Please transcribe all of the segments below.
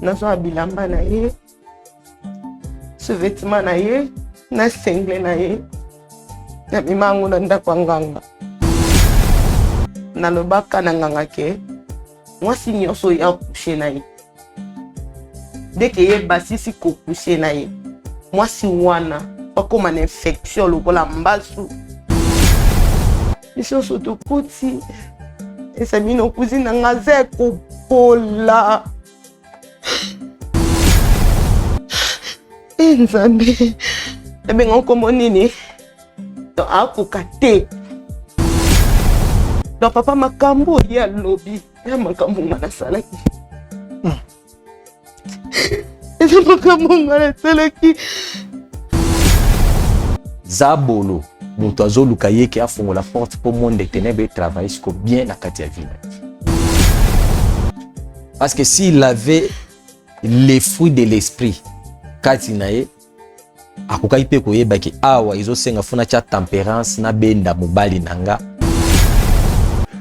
nazwa bilamba na ye, sous-vêtement na ye, na sengle na ye, na bimangu na ndako nganga. Nalobaka na nganga ke, mwasi nyonso ya coucher na ye. Dès que ye basisi ko coucher na ye, mwasi wana bakoma na infection lokola mbasu. Biso soto kuti esamino kuzina ngaze kopola. Nzambe ebe ngoko nini to akuka te. Do papa makambo ya lobi ya makambo ngana salaki. Eza makambo ngana salaki. Zabolo mutu azoluka yeke afongola porte pour monde des ténèbres et travailler jusqu'au bien na kati ya vie. Parce que s'il avait les fruits de l'esprit kati na ye akokai pe koyeba ki awa izosenga funa cha tempérance na benda mobali nanga.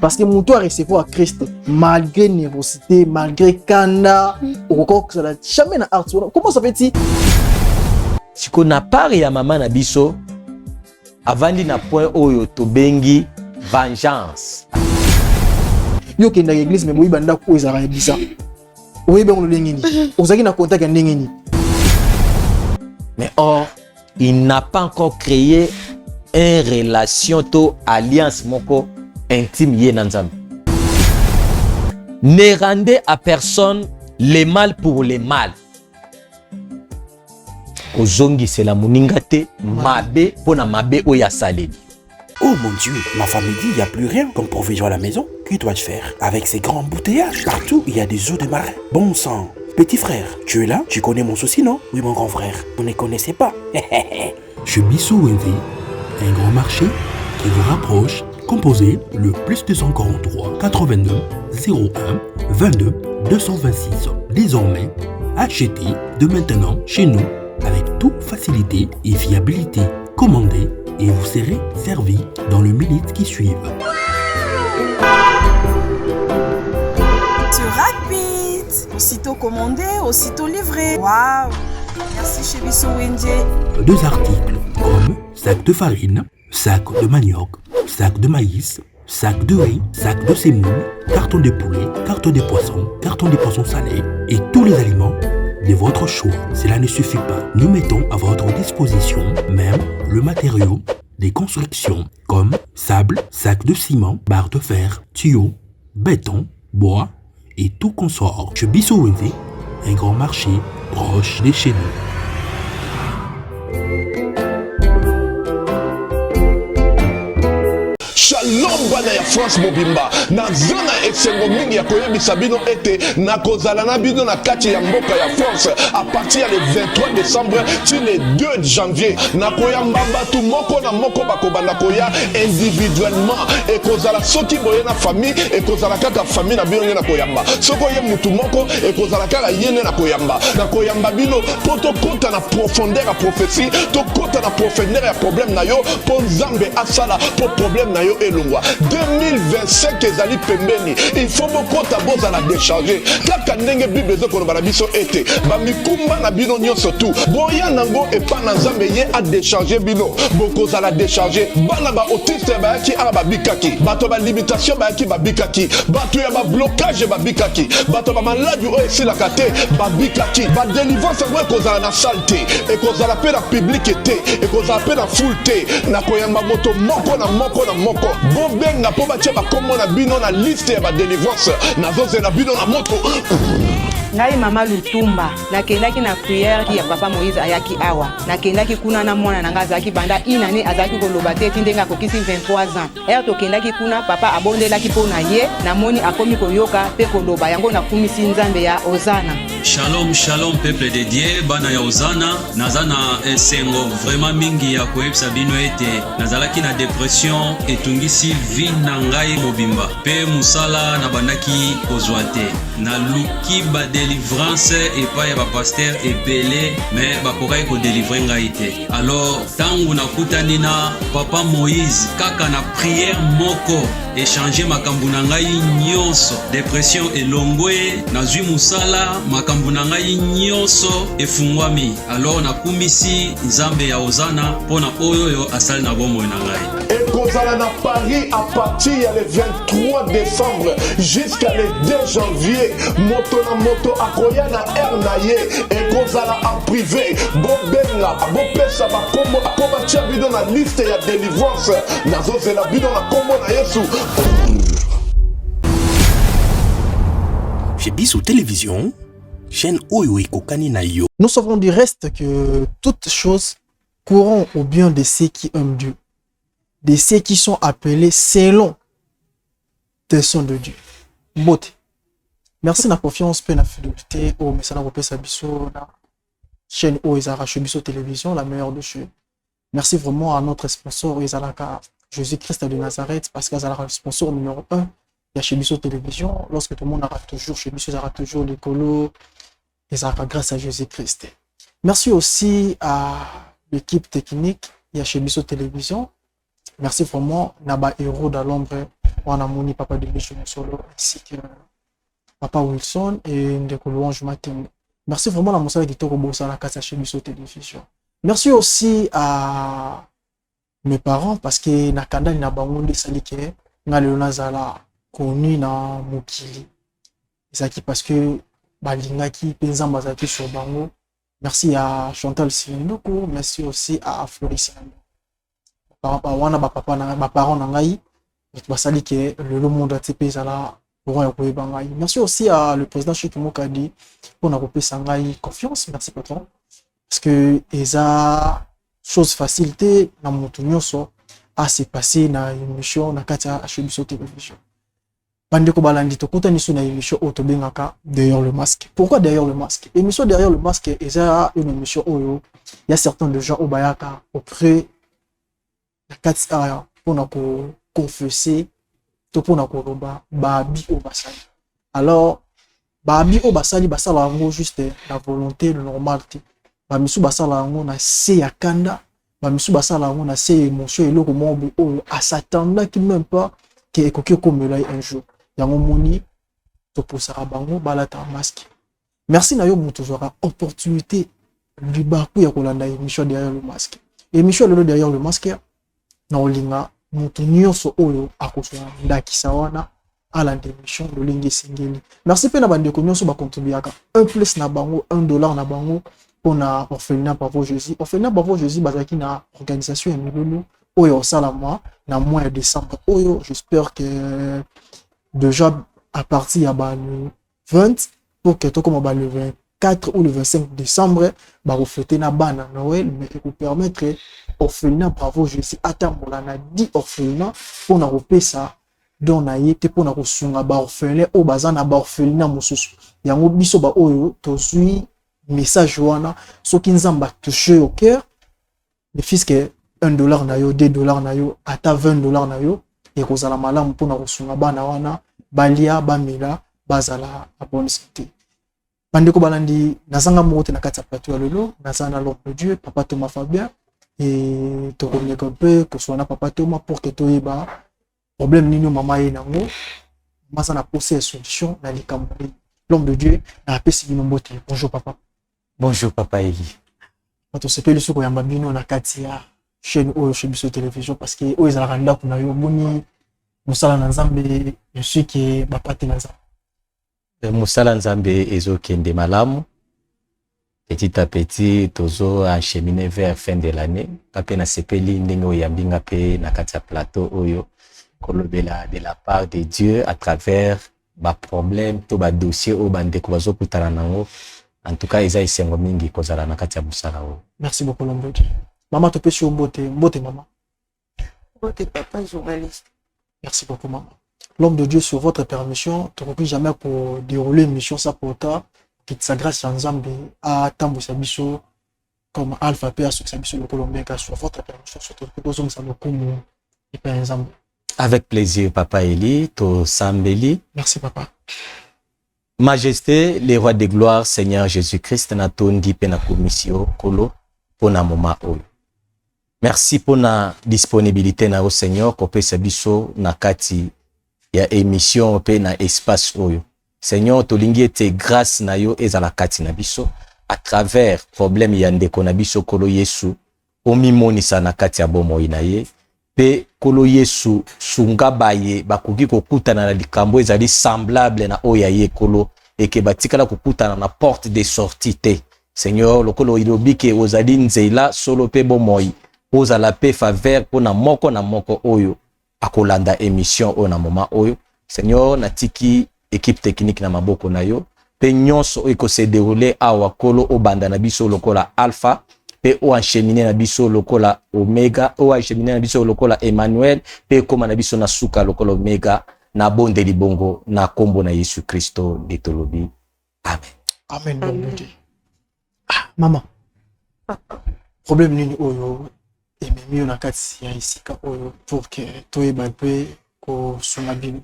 Parce que mon toit recevoir Christ malgré nervosité, malgré kanda, ça n'a jamais na art. Comment ça fait-il? Si qu'on a pas ya maman na biso avandi na point oyo to bengi vengeance. Yo kenda l'église mais moyi banda ko ezara bisa. Oyi ben on lengeni. Ozaki na contact ndengeni. Mais or, il n'a pas encore créé une relation to alliance moko intime yé nanzam. Ne rendez à personne le mal pour le mal. Ozongi c'est la muningate mabe pona mabe oya saledi. Oh mon Dieu, ma femme me dit il n'y a plus rien comme provision à la maison. Que dois-je faire? Avec ces grands embouteillages, partout il y a des eaux de marin. Bon sang. Petit frère, tu es là? Tu connais mon souci, non? Oui, mon grand frère, vous ne connaissez pas. Chez Bissou Wendy, un grand marché qui vous rapproche. Composez le plus 243 82 01 22 226. Désormais, achetez de maintenant chez nous avec toute facilité et fiabilité. Commandez et vous serez servi dans les minutes qui suivent. Aussitôt commandé, aussitôt livré. Waouh! Merci chez Bissou Wendy. 2 articles comme sac de farine, sac de manioc, sac de maïs, sac de riz, sac de semoule, carton de poulet, carton de poissons salés et tous les aliments de votre choix. Cela ne suffit pas. Nous mettons à votre disposition même le matériau des constructions comme sable, sac de ciment, barre de fer, tuyaux, béton, bois et tout consort. Chez Bissou Wendy, un grand marché proche de chez nous. Shalom bana ya France mobimba na zona esengo mingi ya koyebisa bino ete na kozala na bino na kati ya mboka ya France à partir le 23 décembre ti le 2 janvier na koyamba batu moko na moko bakobanda koya individuellement et kozala soki boye na famille et kozala kaka famille na bino na koyamba soko ye mutu moko et kozala kaka yene na koyamba bino poto kota na profondeur ya prophétie to kota na profondeur ya problème na yo po nzambe asala po problème na yo elongwa 2025 ezali pembeni il faut bokota bozala décharger kaka ndenge bible ezokoloba na biso ete bamikumba na bino nyonso tu boya nango epa na nzambe ye a décharger bino bokozala décharger bana ba autiste bayaki ala babikaki bato ba limitation bayaki babikaki bato ya ba blocage babikaki bato ba maladi oyo esilaka te babikaki ba délivrance yango ekozala na salle te ekozala pe na public te ekozala pe na foule te na koyamba moto moko na moko na moko bobenga po batie bakombo na bino na liste ya badelivrance nazozela bino na moto. Ngai mama Lutumba nakendaki na prière ya papa Moïse ayaki awa nakendaki kuna na mwana nanga azaki banda inane azaki koloba te tindenga kokisi 23 ans er tokendaki kuna papa abondelaki pona ye na moni akomi koyoka pe koloba yango na kumisi nzambe ya Ozana. Shalom shalom peuple de Dieu bana ya Ozana nazana esengo vraiment mingi ya koyebisa bino ete nazalaki na dépression etungisi vie na ngai mobimba pe musala na bandaki kozwa te naluki badelivrance epai ya bapaster ebele me bakokaki kodelivre ngai te. Alors ntango nakutani na papa Moïse kaka na priere moko échanger makambo na ngai nyonso, depression elongwe, nazwi musala makambo na ngai nyonso efungwami. Alors nakumisi nzambe ya ozana mpona oyo asali na bomoi na ngai. ekozala na Paris à partir ya le 23 décembre jusqu'à le 2 janvier. Moto na moto akoya na air na ye ekozala en privé. Bobenga bopesa bakombo po batia bido na liste ya délivrance nazozela bido na kombo na Yesu. Chez Bissou Télévision, chaîne Oyo Kokani na yo. Nous savons du reste que toutes choses courront au bien de ceux qui aiment Dieu, de ceux qui sont appelés selon des sons de Dieu. Mbote. Merci na confiance, pe na fidélité au message de Pesa Bisso, la chaîne Oizara chez Bissou Télévision, la meilleure de chez. Merci vraiment à notre sponsor Oizalaka Jésus-Christ de Nazareth, parce qu'il est le sponsor numéro 1 de chez Bissou Télévision. Lorsque tout le monde aura toujours chez Bissou, il aura toujours les colos, grâce à Jésus-Christ. Merci aussi à l'équipe technique de chez Bissou Télévision. Merci vraiment Naba Héros dans l'ombre, Wanamoni, Papa de Bichou Solo, ainsi que Papa Wilson et Ndeko Louange Matin. Merci vraiment à Moussa Gitoro Bossa la casa chez Bissou Télévision. Merci aussi à mes parents parce que Nakanda Nabangondi Salike, Ngalona Zala, connu na Mokili. Zaki parce que Balingaki, Penzamba Zaki sur Bango. Merci à Chantal Silendoko, merci aussi à Floris Silendoko. Parents nangai, basali ke le monde a TP zala bangai. Merci aussi à le président Chekimo Kadi pour nous sangai confiance. Merci patron parce que eza chose facilité na mutu nyonso a se passer na émission na kata chez Bissou Télévision. Bande ko balandi to kutani sur na émission otobengaka derrière le masque. Pourquoi derrière le masque? Émission derrière le masque eza une émission oyo il y a certains de gens au bayaka auprès pour nous confesser, pour nous roba babi au basali. Alors, babi au basali, basala ango juste la volonté, le normalité. Bamisu basala ango na se yakanda, bamisu basala ango na se émotion et le roman à s'attendre qui même pas que ekoki comme là un jour. Yango moni to posara bango balata masque. Merci na yo mutu zora opportunité du baku ya kolanda émission derrière le masque. Émission derrière le masque na olinga mutu nyonso oyo akoswa ndakisa wana ala démission lolingi singeli. Merci pe na bandeko nyonso ba contribuaka 1 plus na bango $1 na bango pona orphelinat Bravo Jésus. Orphelinat Bravo Jésus bazaki na organisation ya milulu oyo sala moi na mois de décembre oyo. J'espère que déjà à partir ya le 20 pour que to comme le 24 ou le 25 décembre ba refléter na bana Noël mais vous permettre orphelinat Bravo Jésus atambola na 10 orphelinat pour na repesa don na yete pour na kosunga ba orphelin o bazana ba orphelinat mosusu yango biso ba oyo tozui message wana soki nzamba touché au cœur le fils que $1 na yo $2 na yo ata $20 na yo et kozala malamu pour na kosunga bana wana balia bamela bazala a bonne santé. Bandeko balandi nazanga mote na kati ya plateau ya lelo nazana l'homme de Dieu Papa Thomas Fabien et to communiquer un peu que soit na Papa Thomas pour que toyeba problème nini mama ye nango masa na poser solution na likambo. L'homme de Dieu na pesi bino mbote. Bonjour papa. Bonjour papa Eli. Pato sepeli soko yamba bino na kati ya chaîne Oyo chez Bissou Télévision parce que oyo ezala randa kuna yo boni musala na nzambe je suis que bapate na nzambe. Musala nzambe ezokende malamu. Petit à petit, tozo acheminé vers fin de l'année. Pape na sepeli ndenge oyambinga pe na kati ya plateau oyo kolobela de la part de Dieu à travers ba problème to ba dossier o bandeko bazo kutana nango. En tout cas, eza isengo mingi kozala na kati ya musala oyo. Merci beaucoup l'homme de Dieu. Maman to pesi mbote, mbote maman. Mbote papa journaliste. Merci beaucoup maman. L'homme de Dieu, sur votre permission, tu ne peux jamais pour dérouler une mission ça pour toi. Qui te grâce à Nzambe à Tambo Sabiso comme Alpha P à Sabiso le Colombien sur votre permission sur votre besoin ça le comme et par exemple avec plaisir papa Eli to Sambeli. Merci papa. Majesté, le roi de gloire, Seigneur Jésus-Christ, na tondi pe na commission kolo pona moma oyo. Merci pour la disponibilité na au Seigneur ko pesa biso na kati ya émission pe na espace oyo. Seigneur, tolingi ete grâce na yo ezala kati na biso à travers problème ya ndeko na biso kolo Yesu omimonisa na kati ya bomoi na ye pe kolo Yesu sunga baye bakoki kokutana na likambo ezali semblable na oya ye kolo eke batikala kokutana na porte de sortie te. Seigneur, lokolo ilobi ke ozali nzela solo pe bomoi ozala pe faveur pona moko na moko oyo akolanda émission oyo na moment oyo. Seigneur, natiki équipe technique na maboko na yo pe nyonso eko se dérouler awa kolo obanda na biso lokola alpha pe o encheminer na biso lokola omega o encheminer na biso lokola Emmanuel pe koma na biso na suka lokola omega na bonde libongo na kombo na Yesu Kristo de tolobi. Amen. Amen. Amen. Mama. Problème nini oyo ememi na kati ya isika oyo pour que toyeba pe ko sunga bino.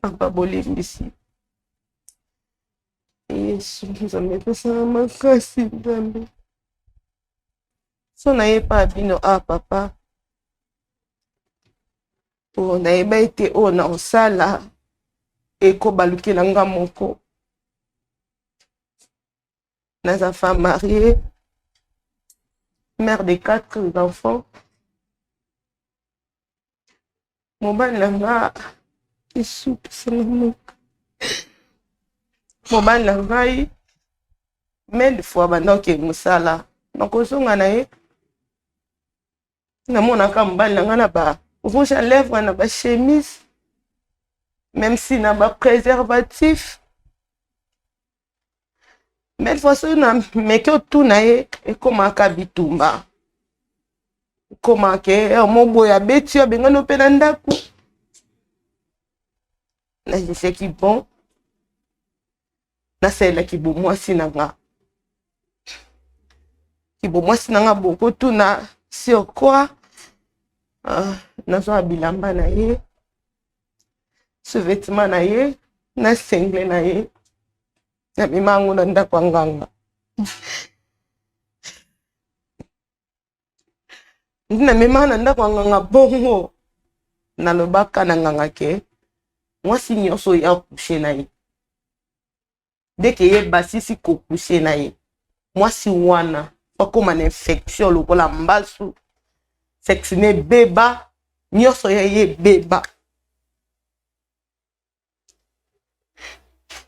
Papa bolimbisi. Yesu nzambe pesa makasi nzambe. So na yepa bino papa. O na yeba ete o na osala eko baluki na nga moko. Naza femme mariée, mère de 4 enfants. Mobali na nga Yesu pesa moko. Mobali na ngai mille fois bandoke musala nakozonga na ye namonaka mobali na ngai na ba rouge à lèvres na ba chemise même si na ba préservatif mille fois so na meke otuna ye ekomaka bitumba ekomake moboya beti yo bengano mpe na ndako na jiseki bon nasela kibomwasi na nga boko tuna sur quoi nazo bilamba na ye ce vêtement na ye na sengle na ye na mimango na ndako nganga ndina mima na ndako nganga bongo nalobaka na nganga ke mwasi nyonso ya coucher na ye dès que ye basisi ko coucher na ye mwasi wana okoma na infection lokola mbasu sexe ne beba nyonso ya ye beba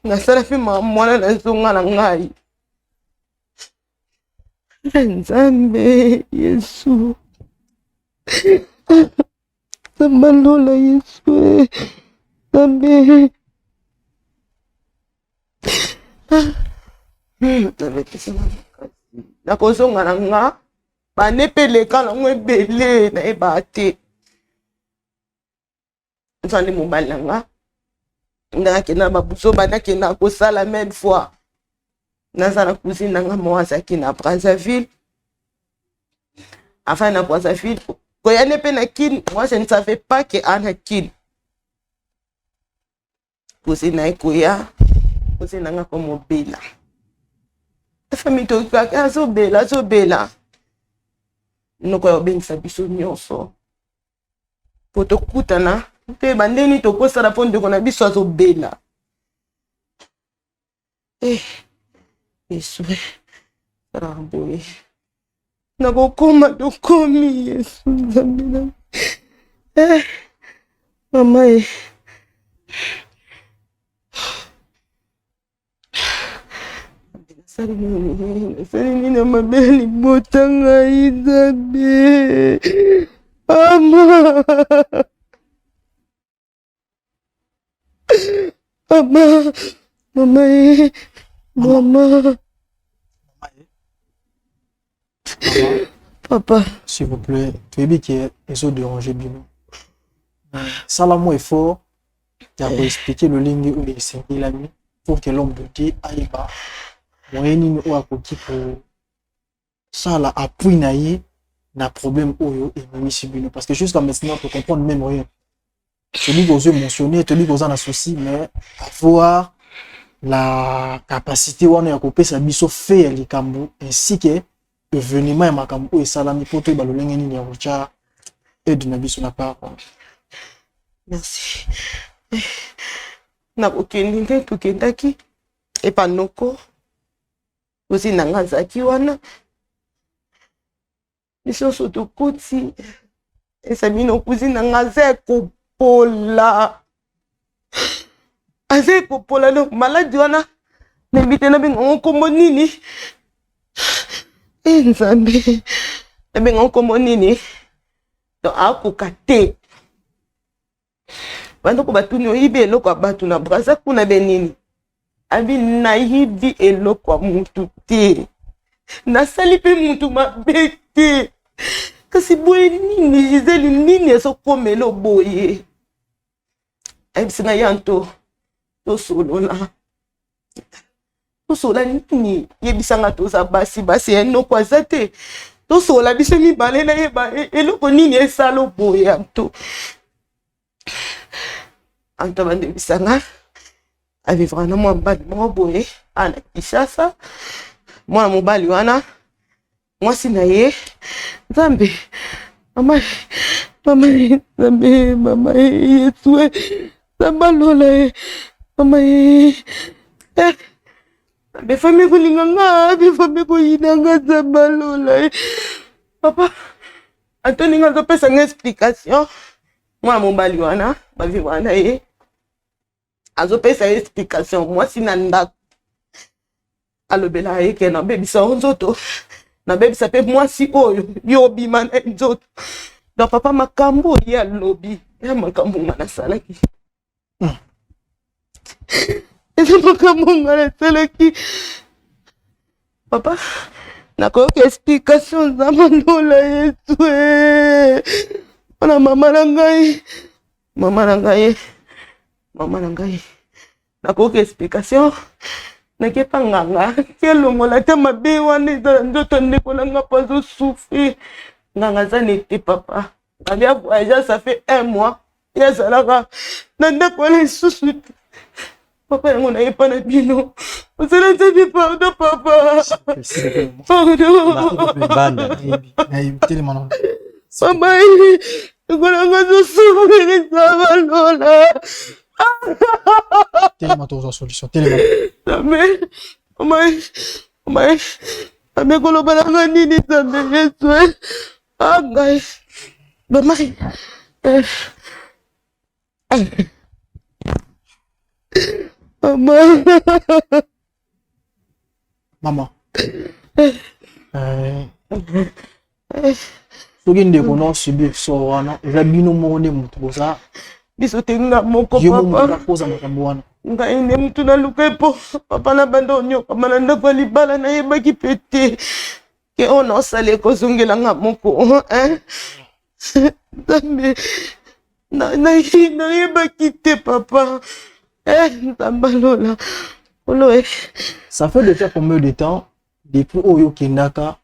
nasala fi mwana na zonga na ngai Nzambe Yesu Samalola Yesu Nzambe nakozonga na nga banepeleka nango ebele nayeba te nzandi mobali na nga ndakakenda babuso banakenda kosala mille fois naza na cousine na nga mo azalaki na Brazzaville enfin na Brazzaville koyane mpe na kini moi je ne savais pas que ana kini cousine na ye koya cousine na nga komobela famille tokaka azobela noko ya obengisa biso nyonso po tokutana mpe bandeni tokosala mpo ndeko na biso azobela Yesu ramboye nakokoma tokomi Yesu Nzambe na mama Salini na mabeli botanga Nzambe mama papa s'il vous plaît tu es bien que les autres dérangent bien ça là moi est fort tu as expliqué le ligne où les cinq l'ami pour que l'homme de Dieu aille bas moyen ni ou akoki pour ça là appui na problème oyo et même si parce que jusqu'à maintenant pour comprendre même rien celui qui ose émotionner, celui qui ose en associer, mais avoir la capacité on a coupé sa biso fait les cambo ainsi que événement ma cambo et salami pour tout balolenge ni ya et de nabiso na part. Merci. Na kokende nde tokendaki epanoko osi nanga azaki wana biso so tokoti esamino kuzi nanga aza ekopola aza ekopola no maladi wana nayebi te nabengango nkombo nini nzambe nabengango nkombo nini to akoka te bandoko batuni oyibi eloko ya bato na brasa kuna benini abi nayibi eloko ya mutu te nasali mpe mutu mabe te kasi boye nini Gisele nini ezokomela boye ayebisinga yanto tosolola nini yebisanga toza basi enoko aza te tosola biso mibale nayeba eloko nini esala boye yanto anto bandebisanga avivra na mwa mobali moko boye ana Kinshasa mwana mobali wana mwasi na ye nzambe mama Yesu sabalola mama befame kulinganga befame kuyinanga sabalola papa Antoninga azopesa nga explication mwana mobali wana bavivra na ye azopesa explication mwasi na ndako alobela ye ke nabebisa nzoto nabebisa mpe mwasi oyo yobima na nzoto donc papa makambo ye alobi ya makambo nga nasalaki eza makambo nga nasalaki papa nakoyoka explication za mandola Yesu mpona mama na ngai nakoyoka explication nakepa nganga kelongola te mabe wana ezala nzoto ndeko nanga mpo azosufrir nganga aza nete papa ngabi avoyage ça fait 1 mois yazalaka na ndako wana lisusu te papa yango nayepa na bino osala nzambe pardon papa Pardon mama ekolanga azosufrir ezabalola tellement toza solution tellement ame koloba nanga nini nzambe Yesu ngai bamari mama soki ndeko na osubir so wana eza bino moko nde moto boza biso te nga moko papa koza makambo wana ngai nde mutu naluka po papa na banda onyokama na ndako ya libala nayebaki mpe te ke oyo naosala ekozongelanga moko nzambe nayebaki te papa nzambe alola olo ça fait déjà combien de temps depuis oyo okendaka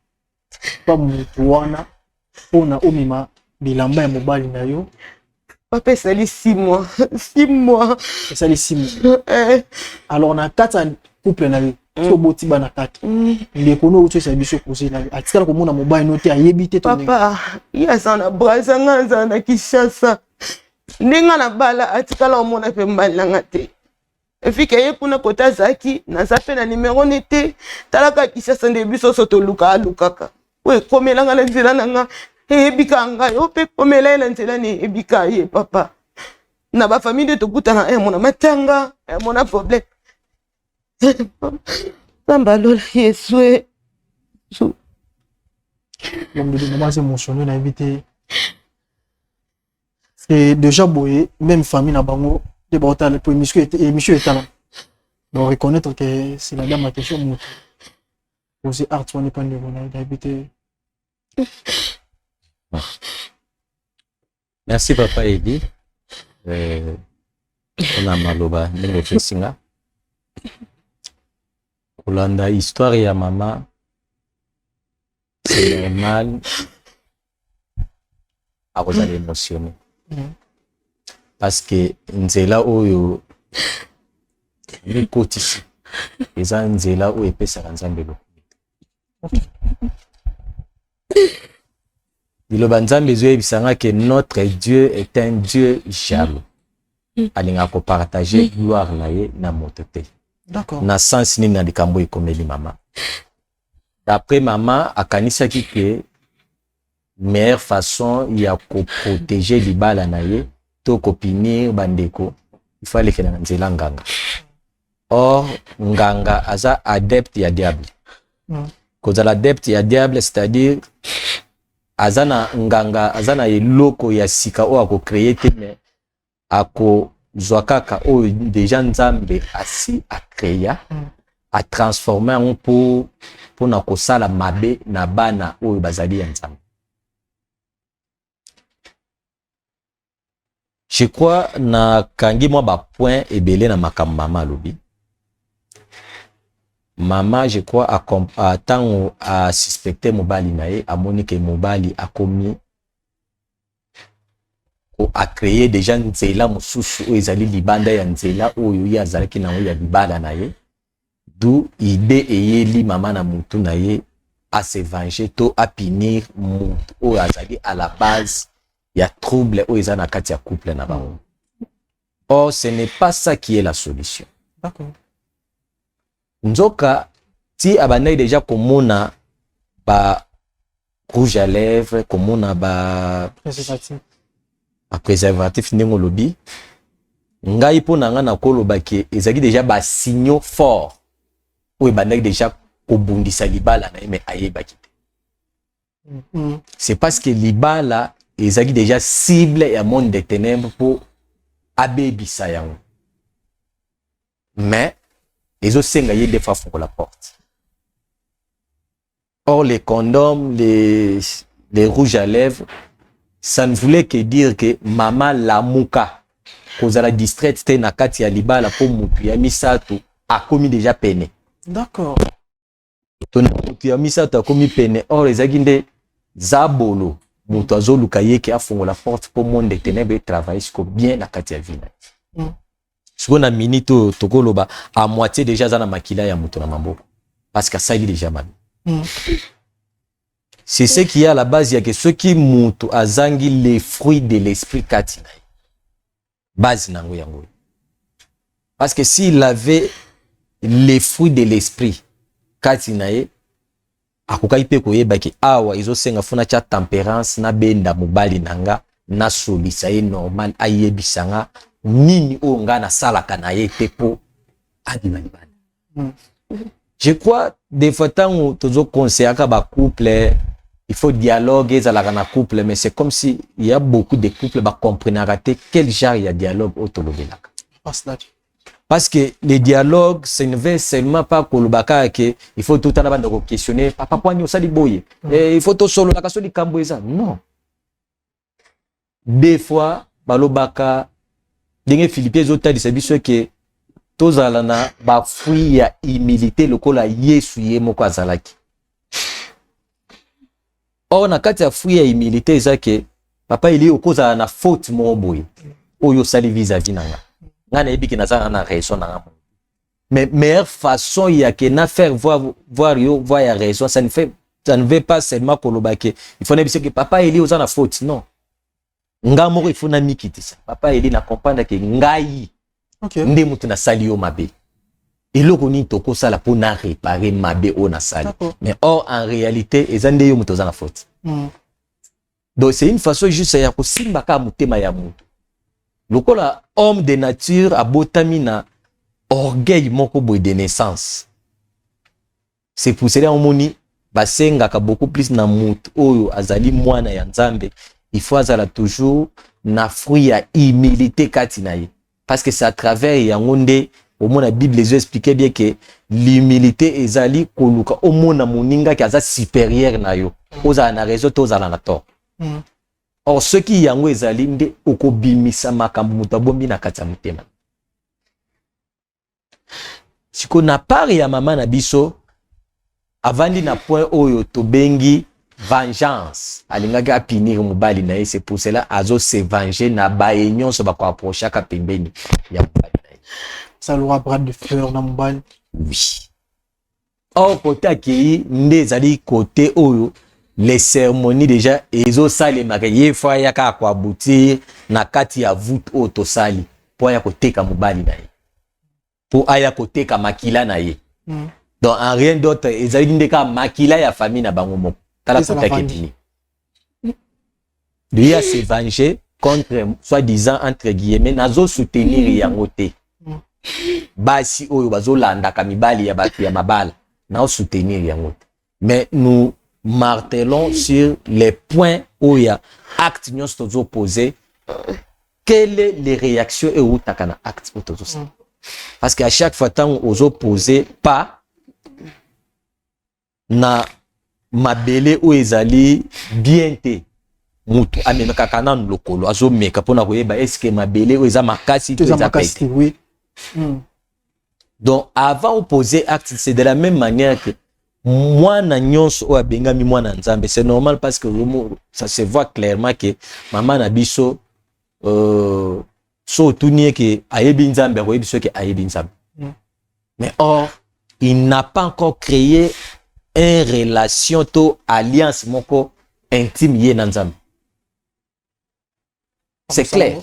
pa motu wana mpona omema bilamba ya mobali na yo papa esali 6 mois 6 mois esali 6 mois alors na kati ya couple na yo so boti bana kati ndeko no utu esa biso koze na yo atikala komona mobali no te ayebi te papa ye aza na brasa nga aza na Kinshasa ndenga na bala atikala omona mpe mbali nanga te efike ye kuna kota azaki naza mpe na nimero ne te talaka Kinshasa nde biso so tolukaka oyo ekomelanga na nzela nanga eyebika ngai o mpe komela ye na nzela ne eyebika ye papa na bafamille nde tokutana mona matanga mona problème nzambe alola Yesu maman émotionné na yebi te c'est déjà boye même famille na bango de baotala pour émission etala donc reconnaître que c'est la dame la question moto aussi art on n'est pas ndeko na yebi te. Merci papa Edi. On a maloba ndenge opesinga kolanda histoire ya mama c'est normal akozala émotionné parce que nzela oyo mikotisi eza nzela oyo epesaka nzambe lokumu liloba nzambe ezoyebisanga ke notre Dieu est un Dieu jaloux alingaka kopartage gloire na ye na moto te. D'accord. Na sens nini na likambo ekomeli mama d'après mama akanisaki ke meilleure façon ya koprotéger libala na ye to kopinir bandeko il faut aller na nzela nganga. Or nganga aza adepte ya diable. Kozala adepte ya diable, c'est-à-dire azana nganga azana eloko ya sika o ako créer te mais ako zwakaka o déjà nzambe asi a créer a transformer en pour na kosala mabe na bana o bazali ya nzambe. Je crois na kangi moi ba point ebele na makambo mama lobi. Mama je crois a tant a suspecté mobali nae a monique mobali a commis ou a créé déjà nzela mususu o ezali libanda ya nzela oyo ya zalaki na ya libala nae d'où idée eyeli mama na mutu nae a se venger to a punir mutu o azali à la base ya trouble o ezana kati ya couple na bango. Or ce n'est pas ça qui est la solution. D'accord. Nzoka ti abandai déjà komona ba rouge à lèvres, komona ba préservatif ndenge lobi ngai po nanga na koloba ke ezaki déjà ba signaux forts ou ebandai déjà kobundisa libala na mais ayebaki te. C'est parce que libala ezaki déjà cible ya monde des ténèbres pour abebisa yango. Mais ezosenga ye des fois faut la porte. Or les condoms, les rouges à lèvres, ça ne voulait que dire que mama lamuka kozala distraite te na kati ya libala po mutu ya misato a commis déjà peine. D'accord. Ton mutu ya misato a commis peine. Or ezaki nde zabolo mutu azoluka ye ke afongola porte po monde des ténèbres travailler siko bien na kati ya vie. Siko na minito tokoloba à moitié déjà za na makila ya mutu na maboko parce que ça il déjà mal. C'est ce qui est à la base, il y a que ceux qui mutu azangi les fruits de l'esprit katina. Base nango yango. Parce que s'il avait les fruits de l'esprit katina akokai pe koyeba ki awa izosenga funa cha tempérance na benda mobali nanga na solisa ye normal ayebisanga nini o nga na salaka na ye te po adima libana. Je crois des fois tant tozo conseiller ka ba couple il faut dialogue ezalaka na couple mais c'est comme si il y a beaucoup de couples ba comprendre rater quel genre il y a dialogue autolobelaka. Parce que les dialogues ce ne veut seulement pas kolobaka que il faut tout le temps de questionner papa poani osali boye il faut to solo la kasoli kambo eza non. Des fois balobaka ndenge Philippe zota di biso que tozala na ba fruit ya humilité lokola Yesu ye moko azalaki. Or na kati ya fruit ya humilité ezake papa ili okoza na faute mo boye oyo sali vis-à-vis nanga ngana ebiki nazana na raison nanga. Mais meilleure façon ya que na faire voir ya raison ça ne veut pas seulement kolobake il faut nebise que papa ili oza na faute non. Nga moko il faut na mikitisa papa ili na comprendre que ngai okay. Nde mutu na sali yo mabe. Eloko ni toko sala pour na réparer mabe o na sali. Mais or en réalité ezande yo mutu na faute. Donc c'est une façon juste ya ko simba ka mutema ya mutu. Lokola homme de nature abotami na orgueil moko boy de naissance. C'est pour cela omoni basenga ka beaucoup plus na mutu oyo azali mwana ya Nzambe. Il faut azala toujours na fruit ya humilité katina ye. Parce que c'est à travers yangonde au moins la Bible les expliquait bien que l'humilité ezali koluka au mona moninga ki aza supérieur na yo. Oza na raison to zala na tort. Or ceux qui yango ezali nde okobimisa makambo mutu abombi na kati ya mutema. Siko na part ya mama na biso avandi na point oyo to bengi vengeance alingaka apinir mobali na ye, c'est pour cela azo se venger na baye nyonso bako approchaka pembeni ya mobali na ye. Ça l'aura bras de fer na mobali. Oui. Or côté akei nde ezali côté oyo les cérémonies déjà ezo salemaka ye fois yaka kwa aboutir na kati ya voûte oyo tosali po aya koteka mobali na ye, po aya koteka makila na ye. Donc en rien d'autre ezali ndeka makila ya famille na bango moko tala côté akepini lui a se venger contre soi-disant entre guillemets nazo soutenir yango te basi oyo bazolandaka mibali ya bato ya mabala na soutenir yango te, mais nous martelons sur les points où il y a acte nyonso tozo posé, quelles sont les réactions et où takana acte tozo, parce qu'à chaque fois tant aux opposés pas na mabele ou ezali bien te mutu amemeka kana lokolo azo meka pona koyeba est-ce que mabele ou eza makasi to eza pete. Oui. Donc avant de poser acte, c'est de la même manière que moi na nyonso o abengami mwana nzambe, c'est normal parce que ça se voit clairement que maman na biso so tunie que ayebi nzambe ko biso que ayebi nzambe. Mais or il n'a pas encore créé une relation to alliance moko intime ye na nzambe. C'est clair.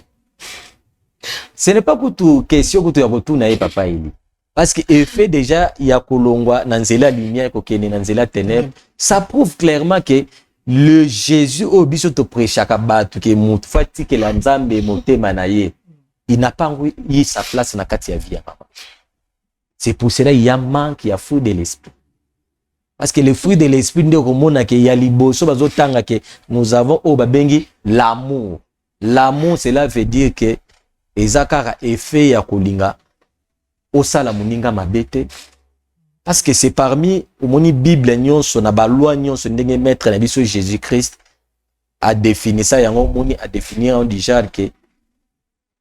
Ce n'est pas pour tout question que tu as retourné papa Eli. Parce que effet déjà il y a kolongwa nanzela lumière kokene nanzela ténèbres, ça prouve clairement que le Jésus au biso to prêchaka batu ke mutu fati ke la nzambe motema na ye, il n'a pas eu sa place na kati ya vie ya papa. C'est pour cela il y a manque, il y a fruit de l'esprit. Parce que le fruit de l'esprit nde komona ke ya liboso bazotanga ke nous avons au babengi l'amour. L'amour cela veut dire que ezakara effet ya kolinga osala muninga mabete, parce que c'est parmi omoni Bible nyonso na ba loi nyonso ndenge maître na biso Jésus Christ a défini ça yango moni a définir en déjà que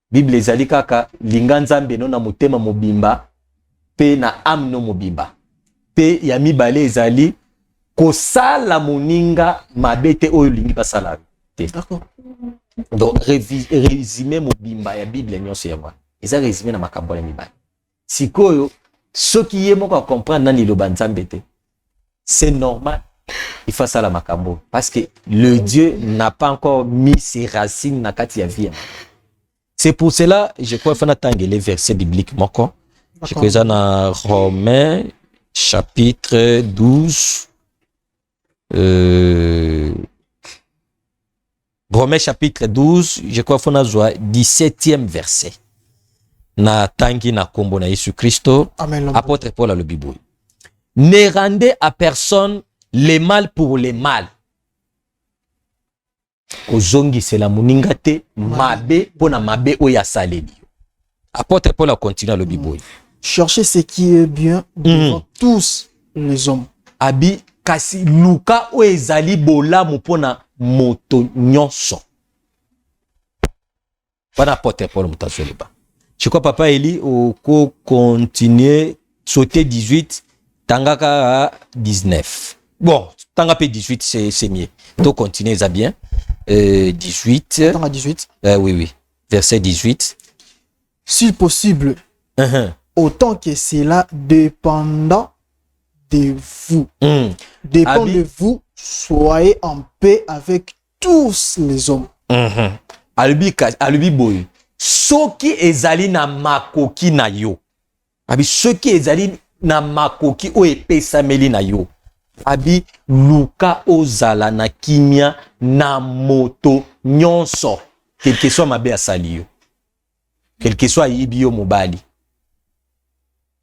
Bible ezali kaka linga nzambe no na motema mobimba pe na âme no mobimba pe ya mibale ezali kosala muninga mabete oyo lingi basala te. D'accord. Donc résumé mobimba ya Bible nyonso ya mwa eza résumé na makambo ya mibale. Sikoyo ce qui est moko comprendre nani loba nzambe te, c'est normal il faut ça la makambo parce que le Dieu n'a pas encore mis ses racines na kati ya vie. C'est pour cela je crois faut attendre les versets bibliques moko. Je crois ça dans Romains chapitre 12 Romains chapitre 12, je crois qu'on a 17e verset. Na tangi na kombo na Yesu Christo. Amen. Apôtre Paul a le Bible. Ne rendez à personne le mal pour le mal. Ozongi c'est la muningate mabe pona mabe oya saleli. Apôtre Paul a continué le Bible. Cherchez ce qui est bien devant tous les hommes. Abi kasi luka o ezali bolamu pona moto nyonso. Pana apôtre Paul mutasoloba. Je crois papa Eli au continuer sauter 18 tangaka à 19. Bon, tangapé 18 c'est mieux. Donc continuer ça bien. 18 tanga 18. Oui. Verset 18. Si possible, autant que cela dépendant de vous. Dépend de vous, soyez en paix avec tous les hommes. Alubi boy. Soki ezali na makoki na yo. Abi soki ezali na makoki o epesameli na yo. Abi luka ozala na kimia na moto nyonso. Quel que soit mabe asali yo. Quel que soit yibi yo mobali.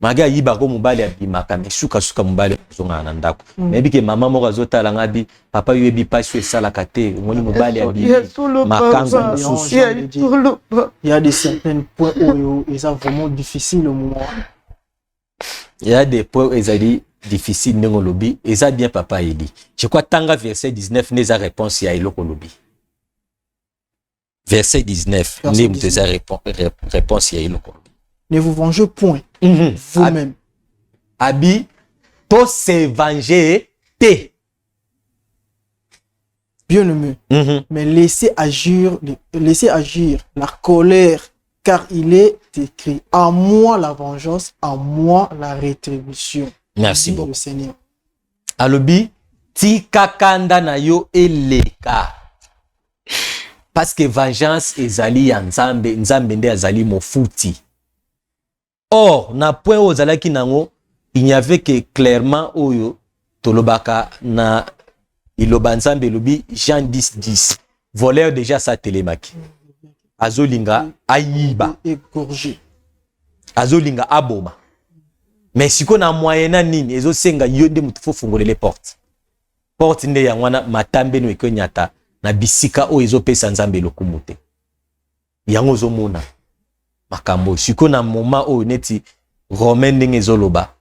Maga yiba ko mobali abimaka me suka mobali zonga na ndako. Mebi ke mama moko azotala ngabi papa yo ebi paso esala kate ngoni mobali abi makanga susu. Il y a des certains points où ils sont vraiment difficiles au moment. Il y a des points où ils difficiles ndenge lobi eza bien papa Eli. Je crois tanga verset 19 neza réponse ya eloko lobi. Verset 19 neza réponse ya eloko. Ne vous vengez point vous-même. Abi to se venger te. bien aimé. Mais laissez agir la colère, car il est écrit, à moi la vengeance, à moi la rétribution. Merci dit beaucoup. le Seigneur. Alobi, ti kakanda na yo eleka. Parce que vengeance ezali ya nzambe, nzambe nde azali mofuti. Or, na point ozalaki nango, il n'y avait que clairement oyo tolobaka na iloba nzambe lobi Jean 10:10. Voleur déjà sa telemaki. Azolinga ayiba. Égorgé. Azolinga aboma. Mais siko na moyena nini ezosenga yo nde mutu fo fungole les portes. Porte nde ya ngwana matambe no ekonyata na bisika o ezopesa nzambe lokumu te. Yango ozomona makambo siko na moment o neti Romain ndenge ezoloba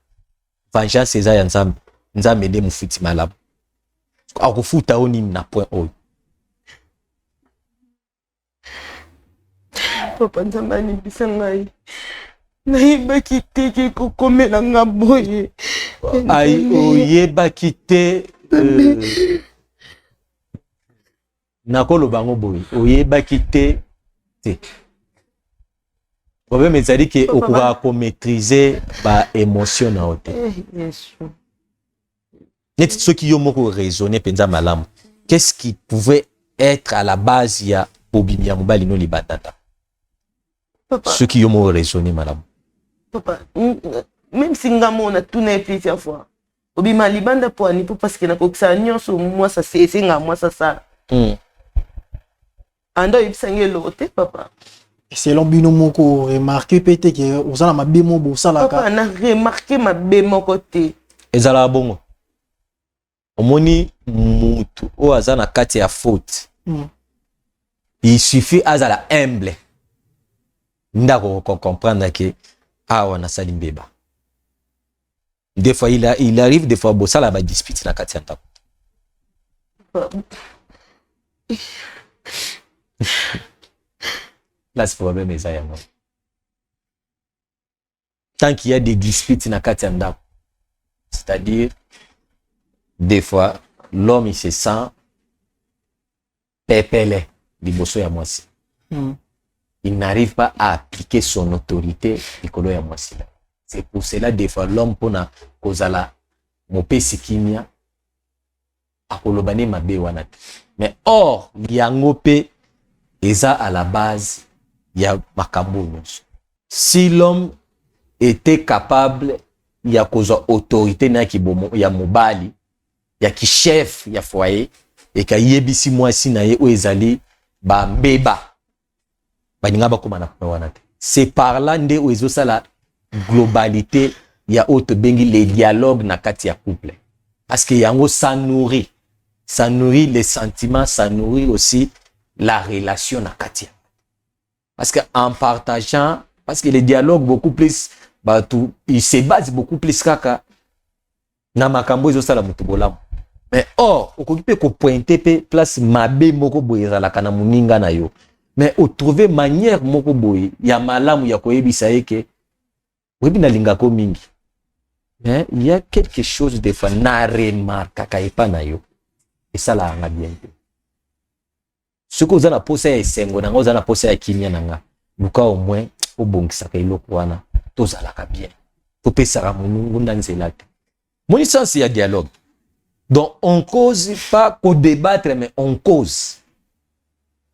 vengeance eza ya nzambe, nzambe nde mufuti malamu. Akufuta o nini na point oyo. Papa nzambe anibisa ngai. Nayebaki te ke kokomela nga boye. Ai oyebaki te nakoloba ngo boye oyebaki te te. Problème ezali ke okuka ko maîtriser ba émotion na ote. Yesu. Neti soki yo moko raisonner penza malamu. Qu'est-ce qui pouvait être à la base ya obimi ya mobali no libatata? Papa. Ceux qui ont raisonné malamu. Papa, même si nga mona tuna plusieurs fois. Obima libanda po ani po parce que na kokisa nyonso moi ça c'est nga moi ça. Ando ibsange lote papa. Selon bino moko remarqué peut-être que osala mabe mo bosala ka. Papa na remarqué mabe moko te. Ezala bongo. Omoni mutu o azana kati ya faute. Il suffit azala humble. Ndako comprendre que awa na sali mbeba. Des fois il arrive des fois bosala ba dispute na kati ya ndako. Là c'est problème eza yango. Tant qu'il y a des disputes na kati ya ndako, c'est-à-dire des fois l'homme il se sent pépélé liboso ya mwasi. Il n'arrive pas à appliquer son autorité likolo ya mwasi. C'est pour cela des fois l'homme pona kozala mopesi kimia akolobane mabe wana. Mais or yango pe eza à la base ya makambo nyonso. Si l'homme était capable ya kozwa autorité na kibomo ya mobali ya ki chef ya foyer et ka yebisi mwasi na ye o ezali ba mbeba baninga bakoma na wana te. C'est par là nde o ezosala globalité ya auto bengi les dialogues na kati ya couple. Parce que yango ça nourrit les sentiments, ça nourrit aussi la relation na kati. Parce que en partageant, parce que les dialogues beaucoup plus tout il se base beaucoup plus kaka na makambo ezosala mutu bolamu. Mais or okokipe ko pointer pe place mabe moko boye za la kana muninga na yo. Mais au trouver manière moko boye ya malamu ya koyebisa eke webi na linga ko mingi. Mais il y a quelque chose de fois na remarque ka epa na yo. Et ça la nga bien. Ce que vous avez posé ya esengo na nga na posé ya kimia na nga. Luka au moins obongisa ka iloko wana tozala ka bien. Topesa mungu na nzela te. Mon sens il y a dialogue. Donc on cause pas qu'au débattre mais on cause.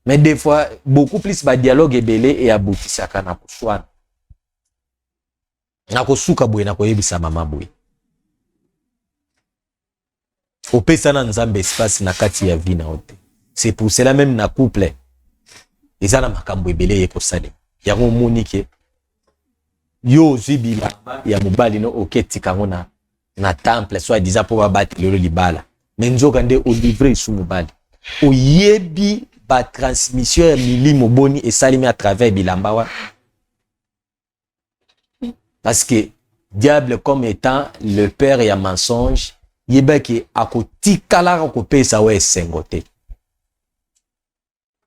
Mais des fois beaucoup plus ba dialogue ebele et aboutisaka na kuswana. Na kosuka boye na koyebisa mama boye. Opesa na nzambe espace na kati ya vie na ote. C'est pour cela même na couple. Ezana makambo ebele ekosale. Yango monike yo zibila ya mobali no oketi kango na temple soit disant pour battre le libala. Mais nzoka nde o livrer sous mobali. O yebi ba transmission ya milimo boni et salimi à travers bilambawa. Parce que diable comme étant le père et un mensonge, yebaki akotikala ko pesa we sengote.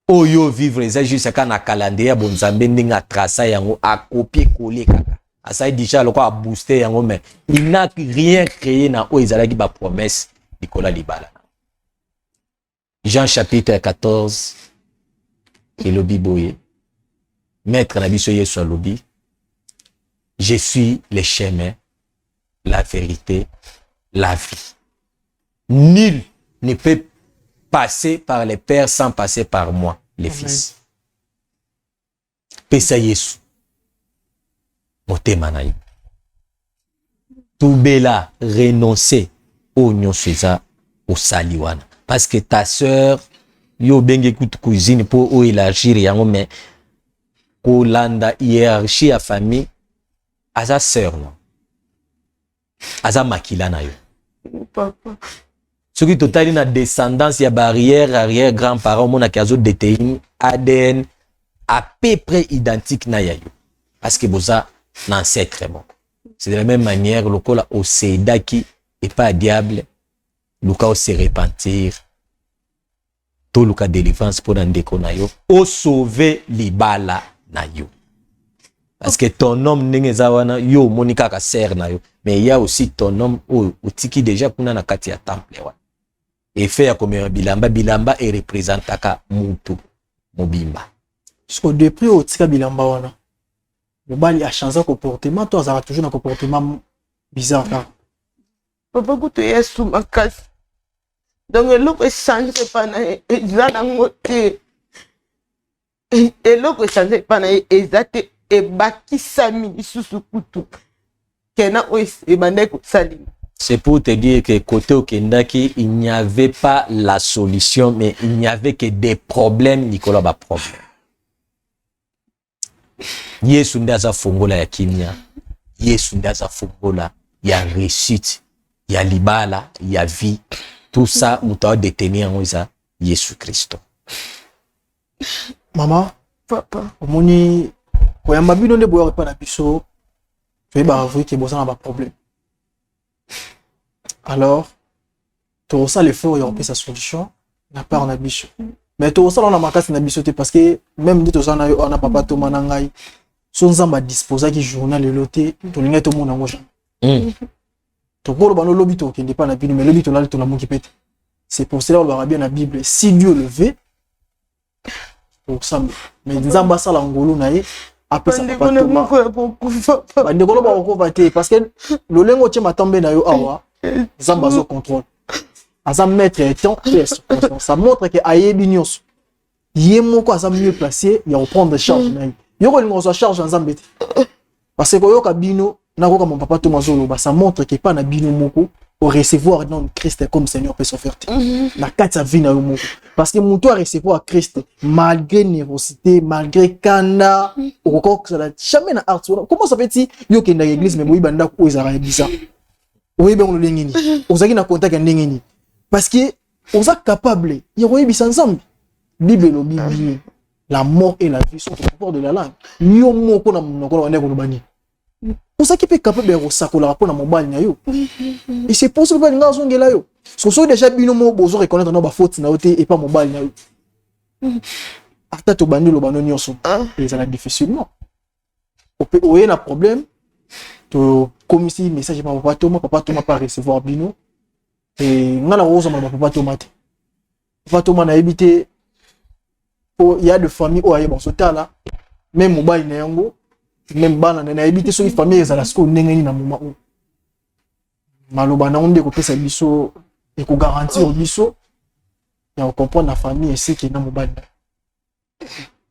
Oyo vivre les juste quand na calendrier ya bonzambe ndinga traça yango a copier coller kaka. Asa déjà loko a booster yango mais il n'a rien créé na o ezalaki ba promesse Nicolas Libala. Jean chapitre 14 elobi boye maître na biso Yesu alobi je suis le chemin, la vérité, la vie. Nul ne peut passer par le Père sans passer par moi, le Fils. Pesa Yesu. Motema na yo. Tubela renoncer au nyonso eza osali wana. Parce que ta sœur yo benge kutu cuisine pour o élargir yango mais ko landa hiérarchie ya famille aza sœur non. Aza makila na yo. Papa. Ce qui totali na descendance ya barrière arrière grand-parents mona kazo déteine ADN à peu près identique na ya yo. Parce que boza l'ancêtre bon. C'est de la même manière le kola au sedaki et pas diable le cas se repentir. Tout le cas délivrance pour ndeko na yo o sauver libala na yo. Parce que ton homme n'engeza wana yo monika ka sert na yo mais il y a aussi ton homme o tiki déjà kuna na kati ya temple wa. Et faire comme bilamba et représentaka mutu mobimba. Jusqu'au depuis au tika bilamba wana. Le bali a changé de comportement, toi ça a toujours un comportement bizarre. Papa kutu Yesu makasi. Donc eloko change pas na eza nango te. Eloko change pas na eza te ebakisami lisusu kutu. Kena ebande kosali. C'est pour te dire que côté Okendaki, il n'y avait pas la solution, mais il n'y avait que des problèmes, Nicolas ba problème. Yesu ndaza fongola ya kimia, Yesu ndaza fongola ya réussite, ya libala, ya vie. Tout ça, nous t'avons détenu en Oisa, Jésus Christ. Maman, Papa. Omoni, quand yamba bino ne boya pas na biso, tu es avouer que bosa na ba problème. Alors, tout ça le fait il y a sa solution, na part na biso. Mais tout ça on a marqué na biso parce que même dit ça on a papa to manangai, son zamba disposer qui journal le loté, to linga to mona ngoja. To ko bano lobi to kende pas na bino mais lobi to la to la monki pete. C'est pour cela on va bien la Bible, si Dieu le veut pour ça mais nzamba sala ngolo na ye après ça papa to ma. Bande ko ba ko vate parce que le lengo tche matambe na yo awa. Zamba zo contrôle. Azam maître étant ça montre que ayebi nyonso. Yemo ko azam mieux placé, il va prendre charge na yo. Yo ko lingo so charge en zambete. Parce que yo ka bino na ko mon papa Tomazolo ba ça montre que pas na bino moko au recevoir non Christ comme Seigneur peut s'offrir. La carte sa vie na yo moko. Parce que mon toi recevoir Christ malgré nérosité, malgré kana, au corps ça jamais na art. Comment ça fait si yo ke na église mais boyi banda ko ezara bizarre. Oui, ben on le lingini. On s'agit na contact avec lingini. Parce que on est capable. Il y a oui bis ensemble. Bible le Bible. La mort et la vie sont au pouvoir de la langue. Yo moko na monoko na ko bani. On s'agit peut capable de sakola rapport na mobile na yo. Et c'est pour ça que nga zongela yo. So so déjà bino mo bozo reconnaître na ba faute na oté et pas mobile na yo. Ata to bani lo bano nyonso. Et ça la difficilement. O y a un problème. Comme ici message papa Thomas pas recevoir bino et ngala ozo ma papa Thomas na habité il y a de famille au aye bon sota là même mobile na yango même bana na habité so famille ezala sko ndengeni na moment où maloba na onde ko pesa biso et ko garantir biso ya comprendre la famille et c'est que na mobile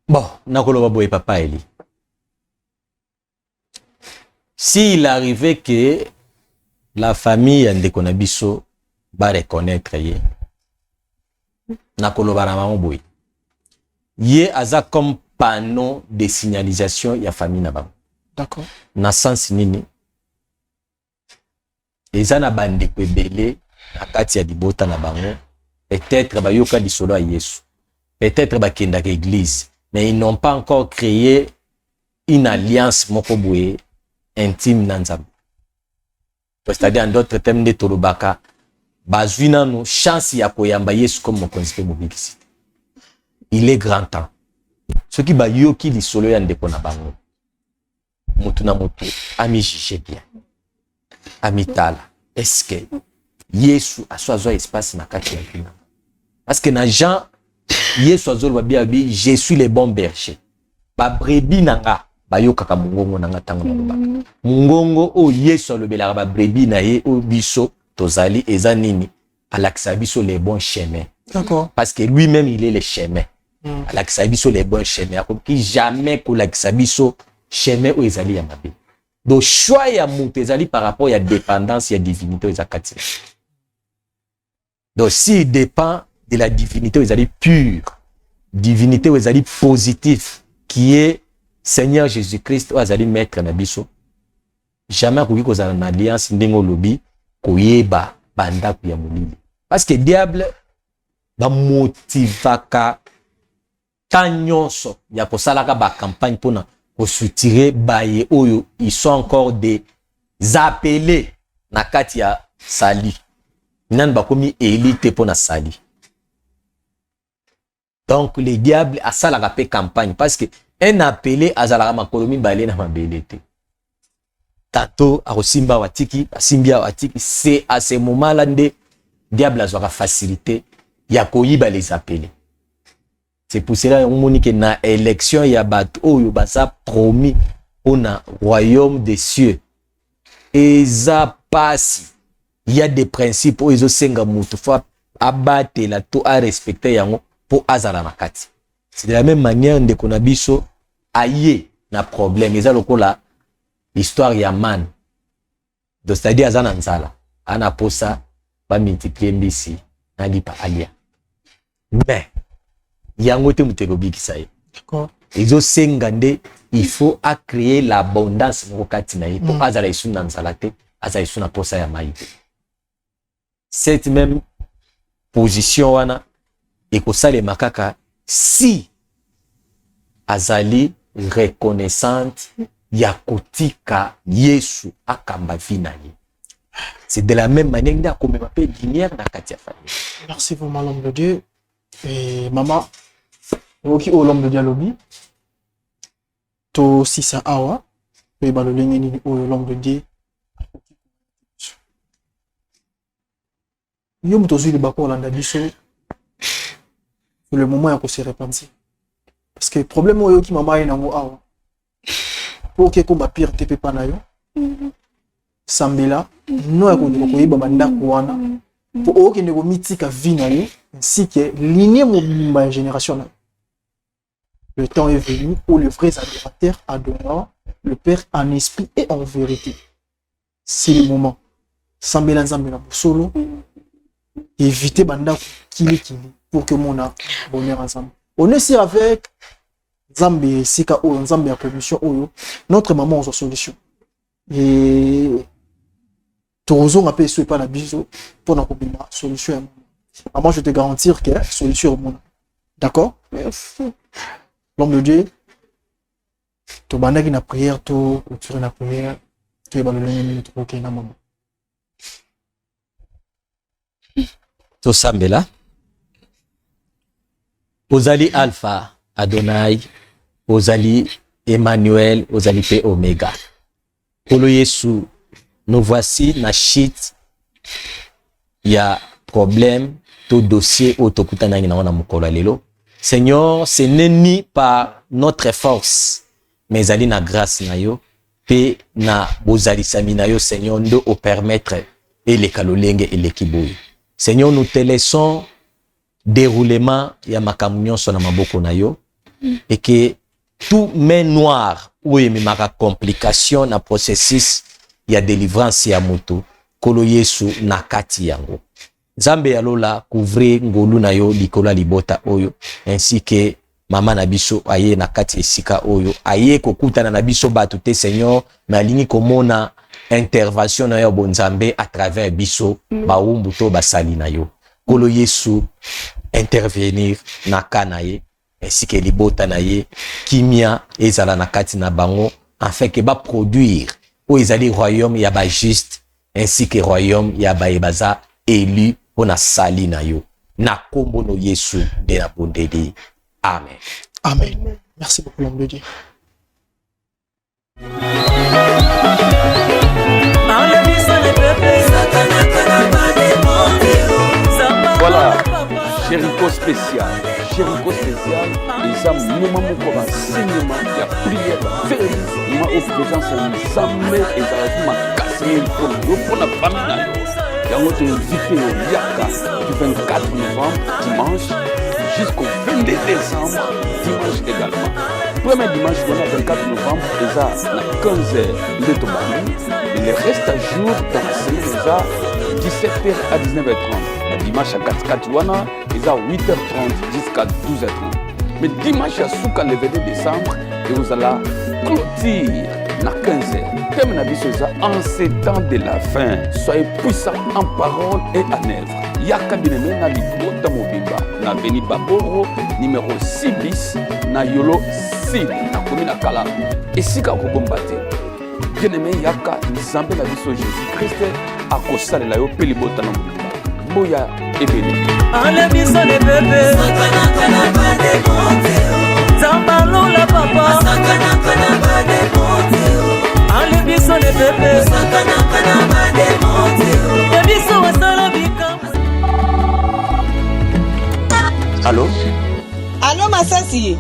bon nakoloba boye papa Eli. S'il arrivait que la famille de Konabiso va reconnaître ye, nakoloba na maman boy. Ye aza comme panneau de signalisation ya famille na bango. D'accord. Na sens nini? Eza na bande kwebele na kati ya libota na bango. Peut-être ba yoka disolo a Yesu. Peut-être ba kenda l'église, mais ils n'ont pas encore créé une alliance moko boye intime nanzam. C'est-à-dire en d'autres termes de tolobaka bazwina no chance ya koyamba Yesu comme mokonzi mobilisite. Il est grand temps. Ce qui ba yoki li solo ya ndeko na bango. Mutu na mutu ami jige bien. Amitala. Est-ce que Yesu a choisi espace na kati ya bina? parce que na Jean Yesu azolo babi je suis le bon berger ba brebis nanga bayokaka mungongo nanga tango na lobaka mungongo o Yesu alobelaka ba brebis na ye o biso tozali eza nini alakisa biso les bons chemins. D'accord. Parce que lui-même il est le chemin. Alakisa biso les bons chemins akoki jamais ko lakisa biso chemin o ezali ya mabe. Donc choix ya mutu ezali par rapport ya dépendance ya divinité eza kati. Donc s'il dépend de la divinité où ils allaient pure, divinité où ils allaient positif, qui est Seigneur Jésus-Christ où ils allaient mettre na biso. Jamais qu'on ait une alliance n'engo lobi koyeba banda kuya mulili. Parce que diable ba motivaka tanyonso ya kosalaka ba campagne pona ko soutirer baye oyo ils sont encore des appelés na kati ya sali. Nan ba komi élite pona sali. Donc les diables a ça la rappel campagne parce que un appelé à zalaka makolomi balé na mabelete. Tato a rosimba watiki, asimbia watiki, c'est à ce moment-là nde diable a zora facilité ya koyiba les appelés. C'est pour cela on moni que na élection ya bato oyo basa promis on a royaume des cieux. Eza pasi. Il y a des principes où ils ont senga mutu faut abattre la to à respecter yango pour azala makati. C'est de la même manière de konabiso aye na problème eza lokola l'histoire ya man. Donc c'est-à-dire azana nzala ana posa ba multiplier mbisi na lipa alia. Mais yango te mutelobi kisaye. D'accord. Ils ont senga nde il faut à créer l'abondance ngokati na ye pour azala isu na nzala te azala isu na posa ya maïté. Cette même position wana ekosale makaka si azali reconnaissante ya kotika Yesu akamba vinaye. C'est de la même manière que comme m'appelle lumière na katia famille. Merci vraiment l'homme de Dieu. Et maman, ok au l'homme de Dieu lobby. To si sa awa, pe ba le lengeni au l'homme de Dieu. Yo mtozu le bako landa biso. Le moment où se repentir. Parce que le problème est que maman est dans mon awa. Pour que comme pire TP panayo. Sambela, no ya ko yeba banda kuana. Pour que ne go mitika vina yo ainsi que lignée ma génération. Le temps est venu où les vrais adorateurs adoreront le Père en esprit et en vérité. C'est le moment. Sambela nzambela solo. Éviter banda kili pour que mon a bonheur ensemble. On est ici avec Zambé Sika ou Zambé à permission ou notre maman aux solutions. Et Tozo n'a pas essayé pas la biso pour la solution. Maman, je te garantir que solution au monde. D'accord? Merci. L'homme de Dieu, tu banda qui na prière, tu culture na prière, tu es dans le ligne de ok na maman. To sambela ozali alpha Adonai ozali Emmanuel ozali pe Omega Polo Yesu nous voici na shit ya problème to dossier autokutana na wana mukolo lelo Seigneur ce n'est ni par notre force mais ali na grâce na yo pe na bozali samina yo Seigneur ndo au permettre et les kalolenge et l'équiboui. Seigneur, nous te laissons déroulement ya makamunyon sur na maboko na yo et que tout main noire ou yemimaka complication na processus ya délivrance ya mutu kolo Yesu na kati yango. Nzambe ya lola couvrir ngolu na yo likola libota oyo ainsi que mama na biso aye na kati esika oyo aye kokutana na biso batu te Seigneur mais alingi komona intervention na yo bonzambe à travers biso baumbu to basali na yo kolo Yesu intervenir na kanaye ainsi que libota na ye kimia ezala na kati na bango afin que ba produire o ezali royaume ya ba juste ainsi que royaume ya ba ebaza élu pona sali na yo na kombo no Yesu de la bondeli. Amen. Amen. Merci beaucoup l'homme de Dieu. Voilà, Jéricho spécial. Jéricho spécial, ils ont moment pour enseignement, il y a prière, moment où présence ensemble, et ça va ma casser pour la famille. Il y a notre invité au Yaka du 24 novembre, dimanche, jusqu'au 22 décembre, dimanche également. Premier dimanche, on a 24 novembre, et ça, à 15h de Tobani. Et le reste à jour, dans la semaine, ça, 17h à 19h30. Dimanche à 4h, ils ont 8h30 jusqu'à 12h30. Mais dimanche à Souka le 22 décembre, et vous allez clôture à 15h. Thème na biso ça en ces temps de la fin. Soyez puissants en parole et en œuvre. Yaka bineme na libota mobimba na Veni Baboro numéro 6 bis na Yolo Sud na commune Kala. Et si ka kobombate. Bineme yaka nzambe na biso Jésus-Christ a kosalela yo pe libota na mobimba. Boya ebele. Ale biso de bébé. Sakana kana ba de monte. Zambalo la papa. Sakana kana ba de monte. Ale biso de bébé. Sakana kana ba de monte. Ya biso wasala bika. Allô? Allô Masasi.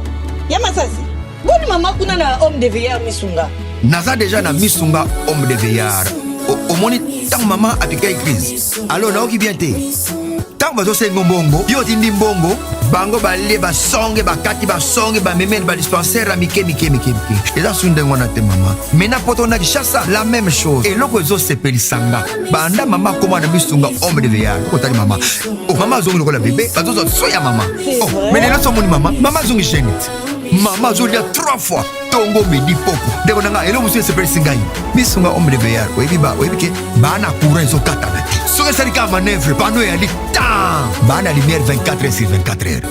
Ya Masasi. Boni mama kuna na homme de veillard misunga. Naza déjà na misunga homme de veillard. Au moni tant maman a piqué crise. Alors na oki bien te. Tant bazo sengo mbongo, yo tindi mbongo, bango bale ba songe ba kati ba songe ba memel ba dispensaire a mike. Et là sunde ngona te maman. Mena poto na kishasa la même chose. Et loko zo sepeli sanga. Banda mama koma na misunga homme de veillard. Ko tali maman. Oh maman zongi lokola bébé, bazo zo soya maman. Oh, mais là so moni maman, maman zongi chenit. Maman zo lia 3 fois. Tongo medi popo. Deko nanga elo musu sepeli singai. Misunga homme de veillard. Webi ke bana courant zo kata na ti. So que ça dit manœuvre, pano ya li temps. Bana lumière 24h/24h.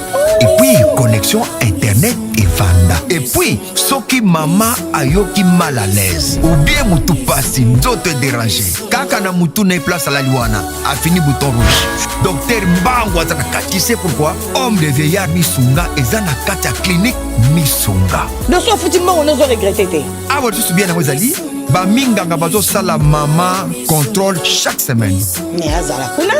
Et puis connexion internet et vanda. Et puis soki mama ayoki mal à l'aise ou bien mutu pasi nzoto déranger. Kaka na mutu na place à la liwana a fini bouton rouge. Docteur Mbango azana kati, c'est pourquoi homme de veillard misunga ezana kati ya clinique misunga. Donc so futi mbango nozo regretter te. Ah ouais, tu bien na wezali ba minganga bazo sala mama contrôle chaque semaine. Mais azala kuna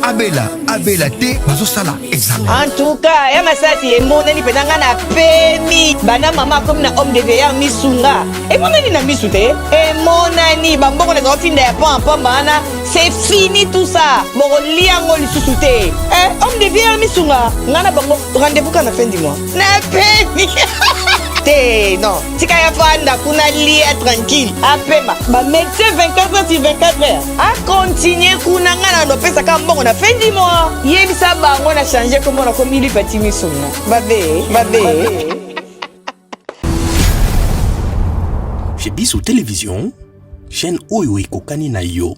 Abela te bazo sala examen. En tout cas, ya Masasi emonani penanga na pemi bana mama comme na homme de veillard misunga. Emonani na misu te. Emonani bamboko na finda ya pampa bana. C'est fini tout ça. Boko liango lisusu te. Homme de veillard misunga. Ngana bango rendez-vous quand la fin du mois. Na pemi. Non, tika ya fanda kuna lia tranquille. Apema, ba médecin 24h/24h. A continuer kuna ngana no pesa ka mbongo na fin du mois. Yebisa bango na changer comme on a commis li petit misuna. Babe. Chez Bissou Télévision, chaîne Oyo Kokani na yo.